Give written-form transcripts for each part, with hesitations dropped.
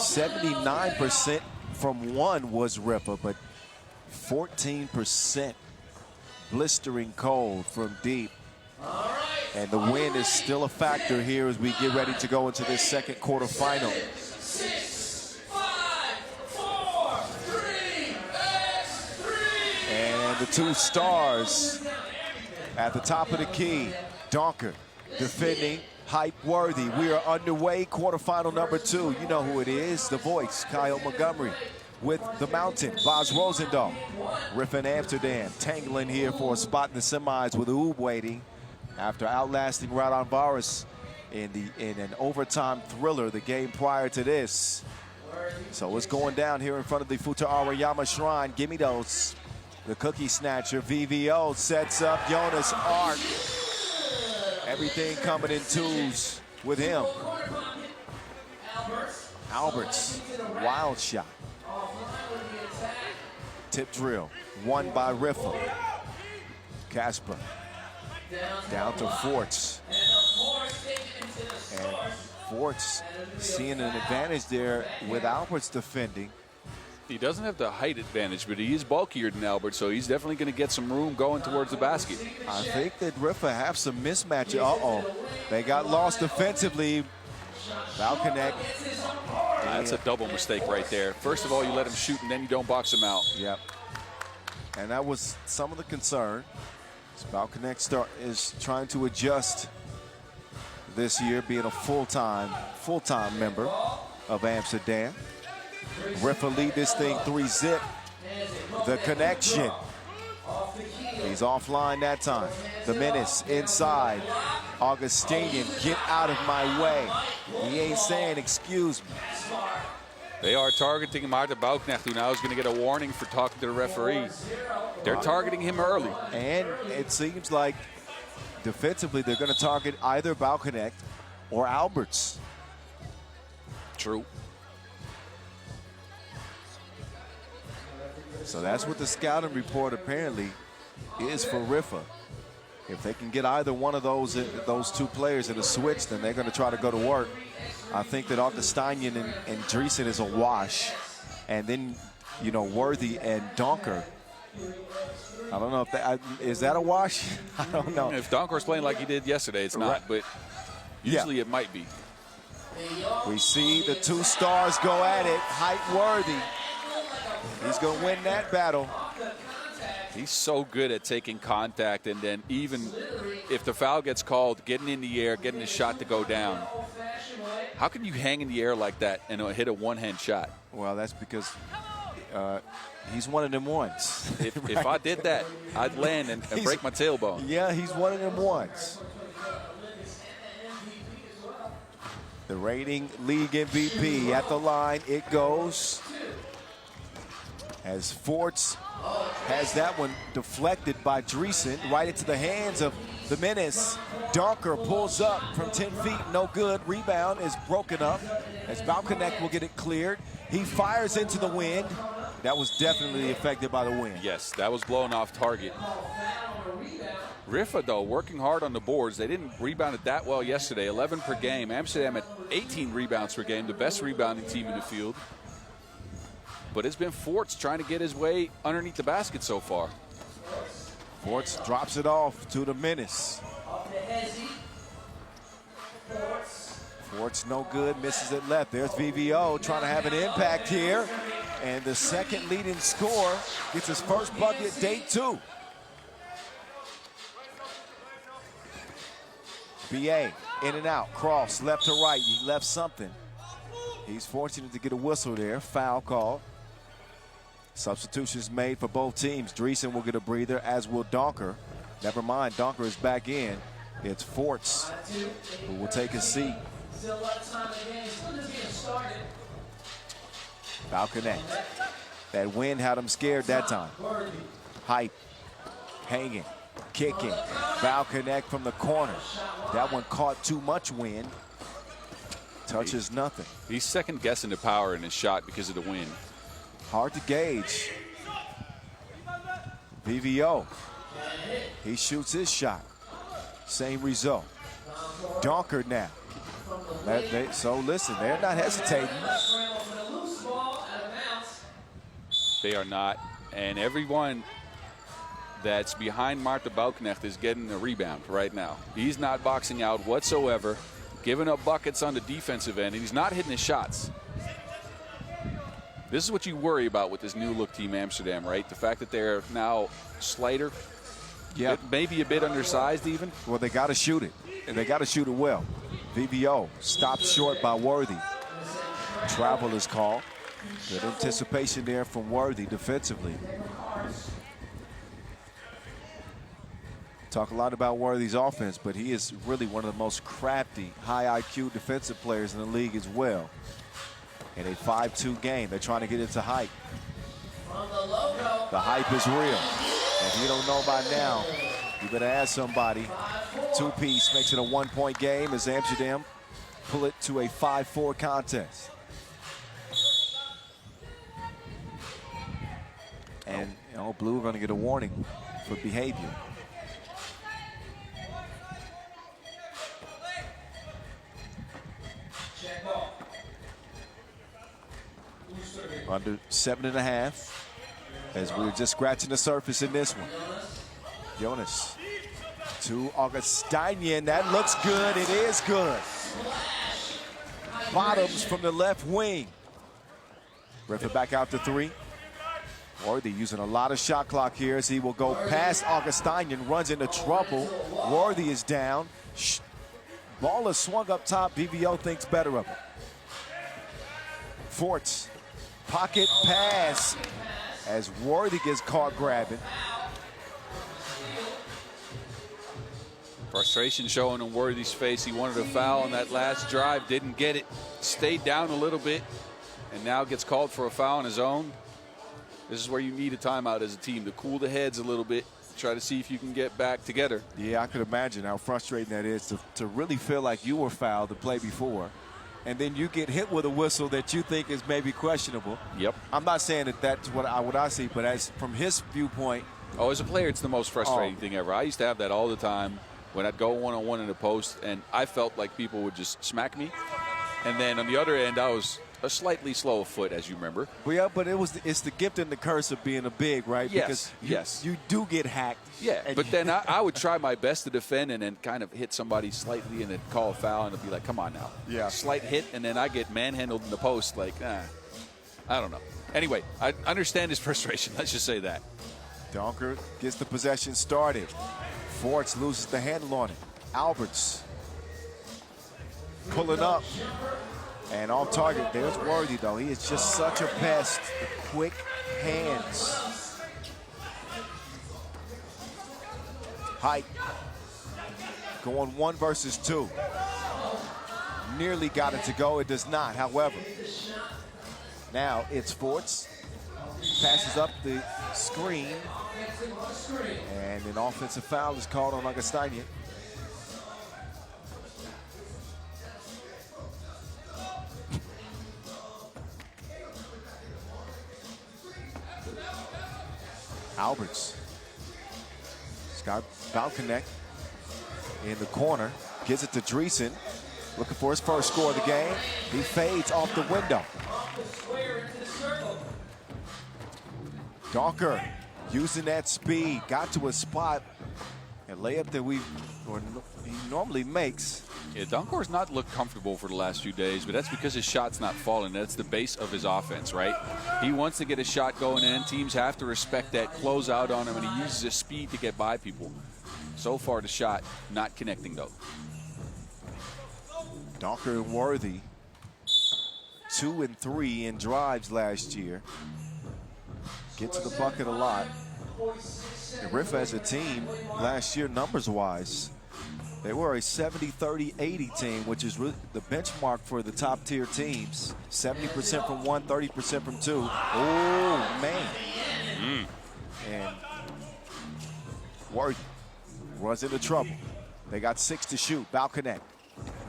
79% from one was Riffa, but 14% blistering cold from deep. And the wind is still a factor here as we get ready to go into this second quarterfinal. 6, 5, 4, 3, and the two stars at the top of the key. Donker defending, hype worthy. We are underway, quarterfinal number 2. You know who it is, the voice, Kyle Montgomery. With the Mountain, Bas Rosendahl. Riffa and Amsterdam tangling here for a spot in the semis with Oob waiting after outlasting Radon Varas in an overtime thriller the game prior to this. So it's going down here in front of the Futa Arayama Shrine. Gimme those. The cookie snatcher, VVO, sets up Jonas Ark. Everything coming in twos with him. Alberts, wild shot. Tip drill, won by Riffa. Casper, down to Forts. And Forts seeing an advantage there with Alberts defending. He doesn't have the height advantage, but he is bulkier than Albert, so he's definitely going to get some room going towards the basket. I think that Riffa have some mismatches. Uh-oh, they got lost defensively. Valconnect. That's a double mistake right there. First of all, you let him shoot, and then you don't box him out. Yep. And that was some of the concern. Valconnect is trying to adjust this year, being a full-time member of Amsterdam. Riffa lead this thing 3-zip. The connection. He's offline that time. The menace inside. Augustinian, get out of my way. He ain't saying excuse me. They are targeting Maarten Bouwknecht, who now is going to get a warning for talking to the referee. They're targeting him early. And it seems like defensively they're going to target either Bouwknecht or Alberts. True. So that's what the scouting report apparently is for Riffa. If they can get either one of those two players in a switch, then they're going to try to go to work. I think that Augustinian and Dreesen is a wash. And then, you know, Worthy and Donker. I don't know if that is that a wash? I don't know. If Donker's playing like he did yesterday, it's not, but usually it might be. We see the two stars go at it. Height Worthy. He's going to win that battle. He's so good at taking contact, and then even if the foul gets called, getting in the air, getting the shot to go down. How can you hang in the air like that and hit a one-hand shot? Well, that's because he's one of them ones. If I did that, I'd land and break my tailbone. Yeah, he's one of them ones. The reigning league MVP at the line. It goes as Forts has that one deflected by Dreesen right into the hands of the menace. Donker pulls up from 10 feet, no good. Rebound is broken up as Valconnect will get it cleared. He fires into the wind. That was definitely affected by the wind. Yes, that was blown off target. Riffa, though, working hard on the boards. They didn't rebound it that well yesterday, 11 per game. Amsterdam at 18 rebounds per game, the best rebounding team in the field. But it's been Forts trying to get his way underneath the basket so far. Forts drops it off to the menace. Forts no good, misses it left. There's VVO trying to have an impact here. And the second leading scorer gets his first bucket, day 2. BA, in and out, cross, left to right. He left something. He's fortunate to get a whistle there, foul call. Substitutions made for both teams. Dreesen will get a breather, as will Donker. Never mind, Donker is back in. It's Forts who will take his seat. Valconnect. That wind had him scared that time. Hype, hanging, kicking. Valconnect from the corner. That one caught too much wind. Touches nothing. He's second guessing the power in his shot because of the wind. Hard to gauge. VVO. He shoots his shot. Same result. Donker now. So listen, they're not hesitating. They are not. And everyone that's behind Marta Bouknecht is getting a rebound right now. He's not boxing out whatsoever, giving up buckets on the defensive end, and he's not hitting his shots. This is what you worry about with this new look team, Amsterdam, right? The fact that they're now slighter, maybe a bit undersized even. Well, they got to shoot it, and they got to shoot it well. VVO stopped short by Worthy. Travel is called. Good anticipation there from Worthy defensively. Talk a lot about Worthy's offense, but he is really one of the most crafty, high IQ defensive players in the league as well. In a 5-2 game, they're trying to get into hype. The hype is real. And if you don't know by now, you better ask somebody. Two-piece makes it a 1-point game as Amsterdam pull it to a 5-4 contest. And Blue are going to get a warning for behavior. Under 7.5, as we were just scratching the surface in this one. Jonas to Augustinian. That looks good. It is good. Bottoms from the left wing. Riffa back out to 3. Worthy using a lot of shot clock here as he will go past Augustinian, runs into trouble. Worthy is down. Ball is swung up top. VVO thinks better of it. Forts. Pocket pass as Worthy gets caught grabbing. Frustration showing in Worthy's face. He wanted a foul on that last drive, didn't get it, stayed down a little bit, and now gets called for a foul on his own. This is where you need a timeout as a team to cool the heads a little bit, try to see if you can get back together. Yeah, I could imagine how frustrating that is to really feel like you were fouled the play before, and then you get hit with a whistle that you think is maybe questionable. Yep. I'm not saying that that's what I see, but as from his viewpoint. Oh, as a player, it's the most frustrating thing ever. I used to have that all the time when I'd go one-on-one in the post, and I felt like people would just smack me. And then on the other end, I was a slightly slow of foot, as you remember. Well, yeah, but it's the gift and the curse of being a big, right? Yes, Because you do get hacked. Yeah, but then I would try my best to defend and then kind of hit somebody slightly and then call a foul and it'd be like, come on now. Yeah. Slight hit, and then I get manhandled in the post like, I don't know. Anyway, I understand his frustration. Let's just say that. Donker gets the possession started. Forts loses the handle on it. Alberts pulling up. And off target, there's Worthy, though. He is just such a pest. The quick hands. Height. Going 1 versus 2. Nearly got it to go. It does not, however. Now it's Forts. Passes up the screen. And an offensive foul is called on Augustinian. Alberts. Scott Bouknecht in the corner. Gives it to Dreesen. Looking for his first score of the game. He fades off the window. Donker using that speed. Got to a spot. A layup that he normally makes. Yeah, Donkor's not looked comfortable for the last few days, but that's because his shot's not falling. That's the base of his offense, right? He wants to get a shot going in. Teams have to respect that, close out on him, and he uses his speed to get by people. So far, the shot not connecting, though. Donker and Worthy, 2 and 3 in drives last year. Get to the bucket a lot. And Riffa as a team last year, numbers-wise, they were a 70-30-80 team, which is really the benchmark for the top-tier teams. 70% from 1, 30% from 2. Oh, man. And Worthy runs into trouble. They got 6 to shoot. Bouknecht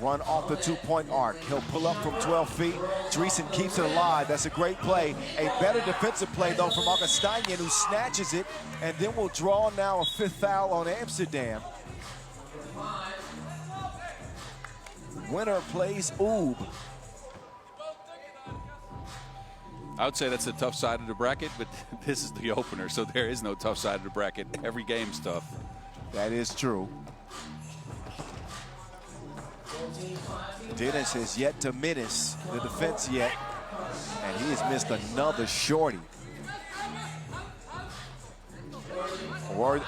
run off the 2-point arc. He'll pull up from 12 feet. Dreesen keeps it alive. That's a great play. A better defensive play, though, from Augustinian, who snatches it, and then will draw now a 5th foul on Amsterdam. Winner plays Oob. I would say that's the tough side of the bracket, but this is the opener, so there is no tough side of the bracket. Every game's tough. That is true. Dennis has yet to menace the defense yet, and he has missed another shorty.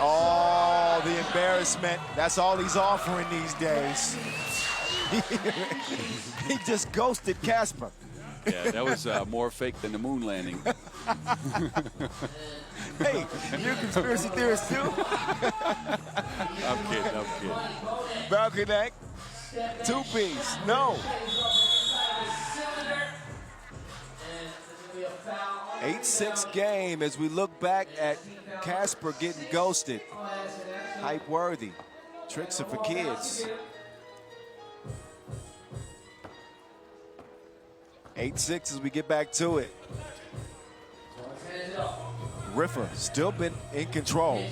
Oh, the embarrassment. That's all he's offering these days. He just ghosted Casper. Yeah, that was more fake than the moon landing. Hey, you're a conspiracy theorist too? I'm kidding. Balcony, two-piece, no. 8-6 game as we look back at Casper getting ghosted. Hype worthy. Tricks are for kids. 8-6 as we get back to it. Riffa still been in control.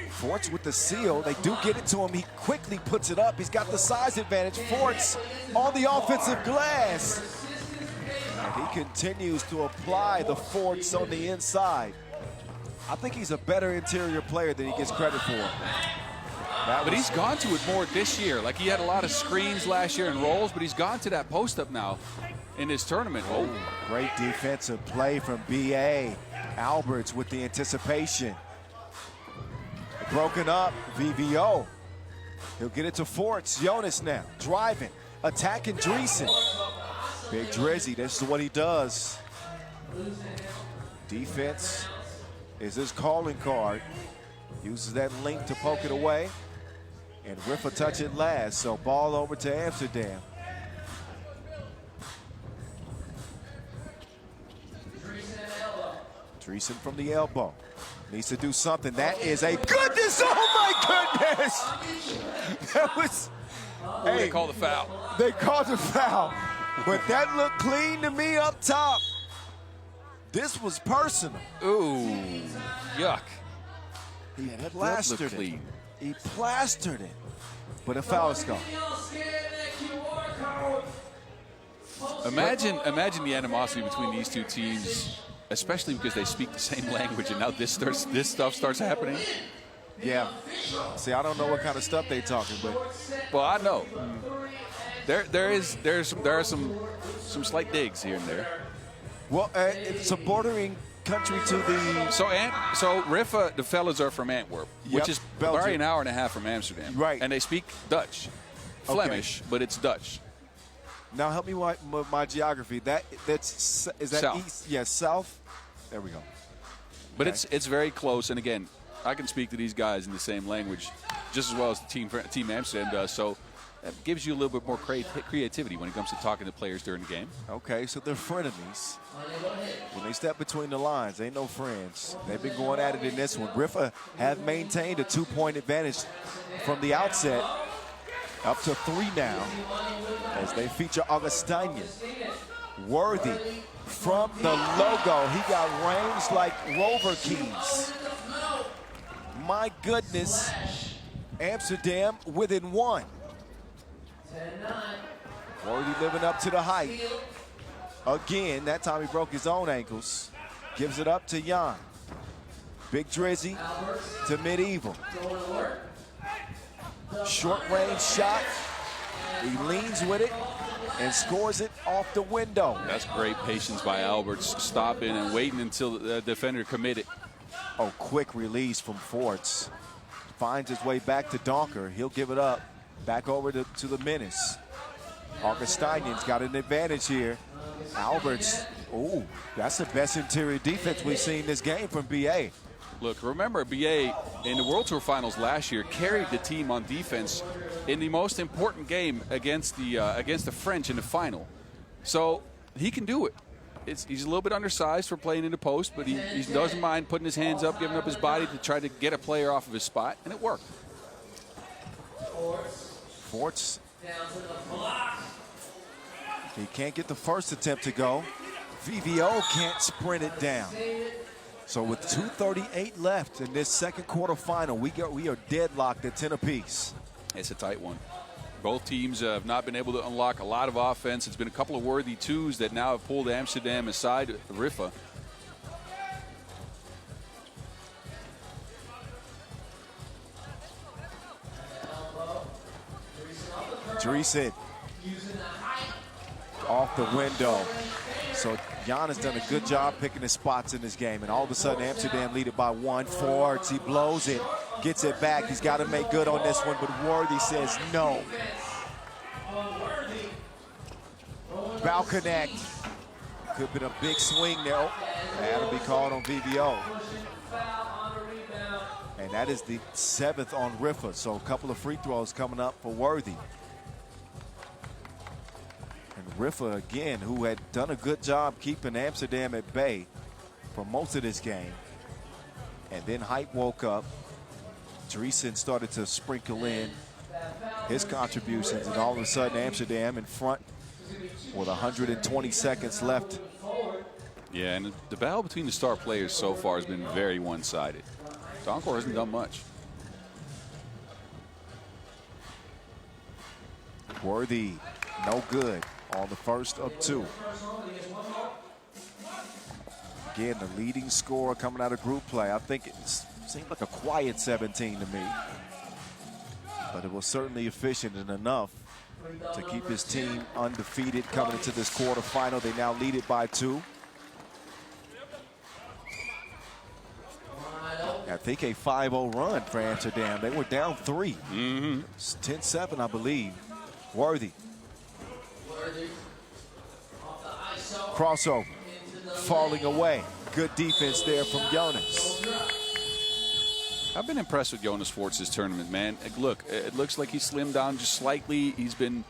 Forts with the seal. They do get it to him. He quickly puts it up. He's got the size advantage. Forts on the offensive glass. And he continues to apply the force on the inside. I think he's a better interior player than he gets credit for. But he's gone to it more this year. Like, he had a lot of screens last year and rolls, but he's gone to that post-up now in this tournament. Oh, great defensive play from B.A. Alberts with the anticipation. Broken up, VVO. He'll get it to Forts. Jonas now, driving, attacking Dreesen. Big Drizzy, this is what he does. Defense is his calling card. Uses that link to poke it away. And Riffa touch it last, so ball over to Amsterdam. Dreesen from the elbow. Needs to do something. That is a goodness. Oh my goodness. That was. Hey, they called the foul. They called the foul. But that looked clean to me up top. This was personal. Ooh, yuck. He plastered it. He plastered it. But a foul is gone. Imagine the animosity between these two teams, especially because they speak the same language, and now this stuff starts happening. Yeah. See, I don't know what kind of stuff they talking, but well, I know. There are some slight digs here and there. Well, it's a bordering country to the. So Riffa, the fellas are from Antwerp, which is probably an hour and a half from Amsterdam. Right. And they speak Dutch, Flemish, but it's Dutch. Now help me with my geography. Is that south. east? Yeah, south. There we go. But it's very close. And again, I can speak to these guys in the same language just as well as the team Amsterdam does. So that gives you a little bit more creativity when it comes to talking to players during the game. Okay, so they're frenemies. When they step between the lines, they ain't no friends. They've been going at it in this one. Riffa have maintained a 2-point advantage from the outset, up to 3 now, as they feature Augustinian. Worthy from the logo. He got range like Rover keys. My goodness, Amsterdam within 1. Worthy living up to the hype. Again, that time he broke his own ankles. Gives it up to Jan. Big Drizzy to Medieval. Short range shot. He leans with it and scores it off the window. That's great patience by Alberts, stopping and waiting until the defender committed. Oh, quick release from Forts. Finds his way back to Donker. He'll give it up. Back over to the Menace. Augustinian's got an advantage here. Alberts, ooh, that's the best interior defense we've seen this game from BA. Look, remember BA in the World Tour Finals last year carried the team on defense in the most important game against the French in the final. So he can do it. He's a little bit undersized for playing in the post, but he doesn't mind putting his hands up, giving up his body to try to get a player off of his spot, and it worked. Forts. He can't get the first attempt to go. VVO can't sprint it down. So with 2:38 left in this second quarter final, we are deadlocked at 10 apiece. It's a tight one. Both teams have not been able to unlock a lot of offense. It's been a couple of worthy twos that now have pulled Amsterdam aside Riffa. Dreesen off the window. So Jan has done a good job picking his spots in this game. And all of a sudden, Amsterdam lead it by 1. Forwards, he blows it, gets it back. He's got to make good on this one, but Worthy says no. Foul connect. Could have been a big swing there. Oh, that'll be called on VVO. And that is the 7th on Riffa. So a couple of free throws coming up for Worthy. And Riffa, again, who had done a good job keeping Amsterdam at bay for most of this game. And then Hype woke up. Dreesen started to sprinkle in his contributions, and all of a sudden Amsterdam in front with 120 seconds left. Yeah, and the battle between the star players so far has been very one-sided. Donkor hasn't done much. Worthy, no good on the first of 2. Again, the leading scorer coming out of group play. I think it seemed like a quiet 17 to me, but it was certainly efficient and enough to keep his team undefeated coming into this quarterfinal. They now lead it by 2. I think a 5-0 run for Amsterdam. They were down 3. It's 10-7, I believe. Worthy. Crossover. Falling away. Good defense there from Jonas. I've been impressed with Jonas Forts this tournament, man. Look, it looks like he slimmed down just slightly. He's been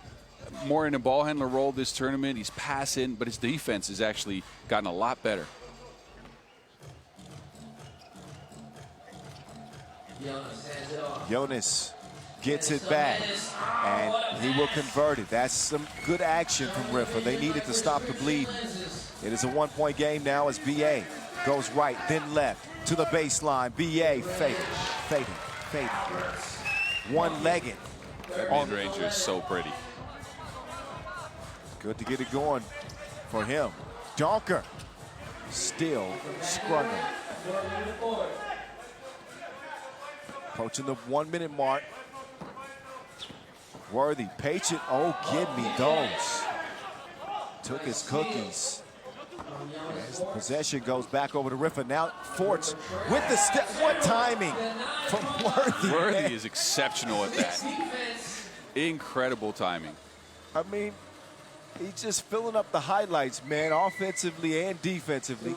more in a ball handler role this tournament. He's passing, but his defense has actually gotten a lot better. Jonas gets it back, and he will convert it. That's some good action from Riffa. They needed to stop the bleeding. It is a 1-point game now as BA goes right, then left to the baseline. BA fading. One-legged. That mid-range is so pretty. Good to get it going for him. Donker still struggling. Approaching the 1-minute mark. Worthy, patient. Oh, give me those. Took his cookies. As the possession goes back over to Riffa. Now Forts with the step. What timing from Worthy. Worthy is exceptional at that. Incredible timing. I mean, he's just filling up the highlights, man, offensively and defensively.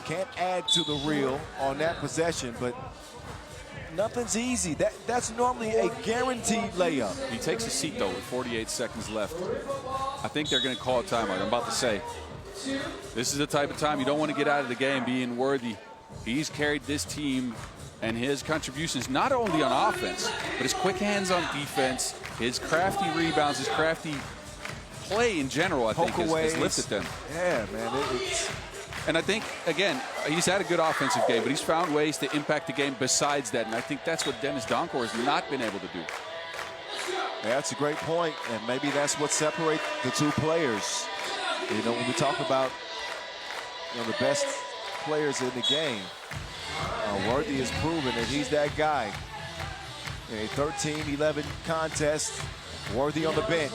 Can't add to the reel on that possession, but nothing's easy. That's normally a guaranteed layup. He takes a seat, though, with 48 seconds left. I think they're going to call a timeout. I'm about to say, this is the type of time you don't want to get out of the game being Worthy. He's carried this team and his contributions not only on offense, but his quick hands on defense, his crafty rebounds, his crafty play in general, I think, has lifted them. Yeah, man. And I think, again, he's had a good offensive game, but he's found ways to impact the game besides that. And I think that's what Dennis Donkor has not been able to do. Yeah, that's a great point, and maybe that's what separates the two players. You know, when we talk about the best players in the game, Worthy has proven that he's that guy. In a 13-11 contest, Worthy on the bench.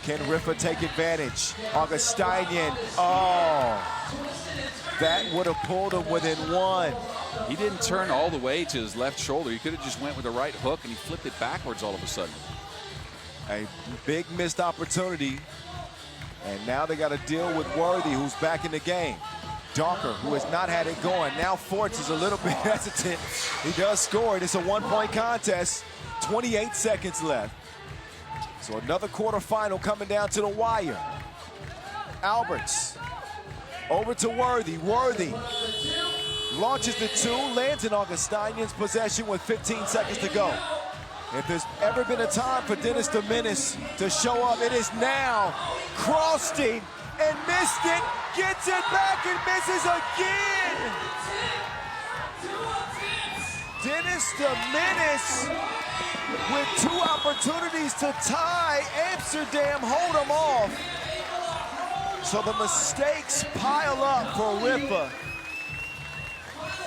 Can Riffa take advantage? Augustinian, that would have pulled him within 1. He didn't turn all the way to his left shoulder. He could have just went with the right hook, and he flipped it backwards all of a sudden. A big missed opportunity, and now they got to deal with Worthy, who's back in the game. Donker, who has not had it going. Now Forts is a little bit hesitant. He does score, and it's a 1-point contest. 28 seconds left. So another quarterfinal coming down to the wire. Alberts over to Worthy. Worthy launches the 2, lands in Augustinian's possession with 15 seconds to go. If there's ever been a time for Dennis the Menace to show up, it is now. Crosting and missed it, gets it back and misses again. Dennis the Menace with 2 opportunities to tie. Amsterdam hold them off. So the mistakes pile up for Riffa.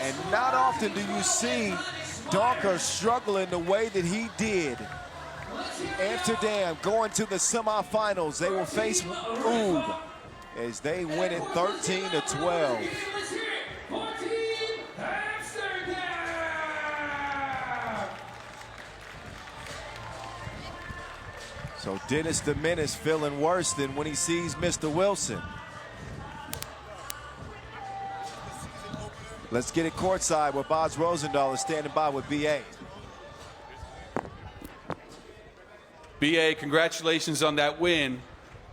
And not often do you see Donker struggling the way that he did. Amsterdam going to the semifinals. They will face Oog as they win it 13-12. So Dennis the Menace feeling worse than when he sees Mr. Wilson. Let's get it courtside where Boz Rosendahl is standing by with BA. BA, congratulations on that win.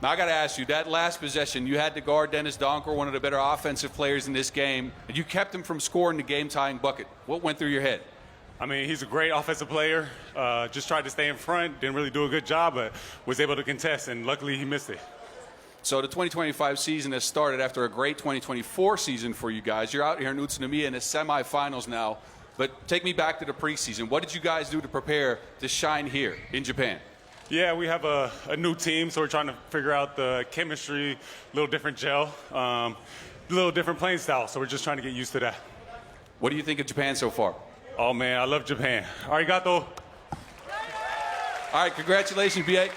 Now I got to ask you, that last possession, you had to guard Dennis Donker, one of the better offensive players in this game, and you kept him from scoring the game-tying bucket. What went through your head? I mean, he's a great offensive player. Just tried to stay in front, didn't really do a good job, but was able to contest, and luckily he missed it. So the 2025 season has started after a great 2024 season for you guys. You're out here in Utsunomiya in the semifinals now, but take me back to the preseason. What did you guys do to prepare to shine here in Japan? Yeah, we have a new team, so we're trying to figure out the chemistry, a little different gel, a little different playing style, so we're just trying to get used to that. What do you think of Japan so far? Oh, man, I love Japan. Arigato. All right, congratulations, BA.